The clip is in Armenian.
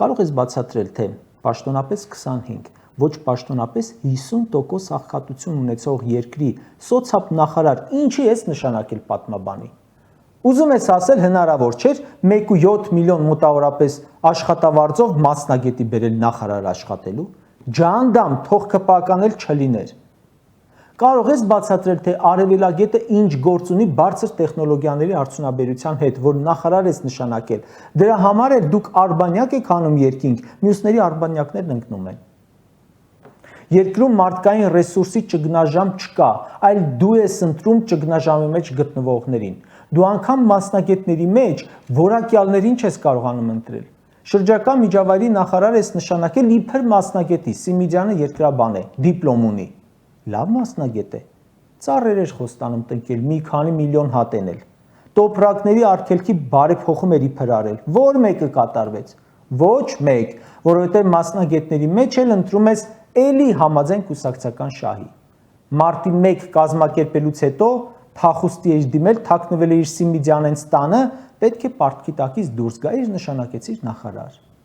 Կարող ես բացատրել, թե պաշտոնապես 25, ոչ պաշտոնապես 50% աղքատություն ունեցող երկրի սոցիալ նախարար ինչի է նշանակել պատմաբանի։ Ուզում ես ասել հնարավոր չէր 1.7 միլիոն մոտավորապես աշխատավարձով մասնագետի բերել նախարար աշխատելու, ջանդամ թող քպականել չլիներ։ Կարող ես բացատրել, թե արևելագետը ինչ գործ ունի բարձր տեխնոլոգիաների արդյունաբերության հետ, որ նախարար ես նշանակել։ Դրա համար էլ դուք արբանյակ եք անում երկինք, մյուսների արբանյակներն ընկնում են։ Երկրում մարդկային ռեսուրսի ճգնաժամ չկա, այլ դու ես ընտրում ճգնաժամի մեջ գտնվողներին։ Դու անգամ մասնագետների մեջ որակյալներին չես կարողանում ընտրել։ Շրջակա միջավայրի նախարար ես նշանակել իբր մասնագետի, Սիմիջյանը երկրաբան է, դիպլոմ ունի։ Լավ մասնագետ է։ Ծառեր էր խոստանում տնկել, մի քանի միլիոն հատ էնել։ Տոպրակների արգելքի բարեփոխում էր իբր արել։ Որ մեկը կատարվեց։ Ոչ մեկ, որովհետև մասնագետների մեջ էլ ընտրում ես էլի համաձայն կուսակցական շահի։ Մարտի 1 կազմակերպելուց հետո փախուստի էր դիմել, թաքնվել իր Սիմիջյանենց տանը, պետք է պարտքի տակից դուրս գա, իր նշանակեցիր նախարար։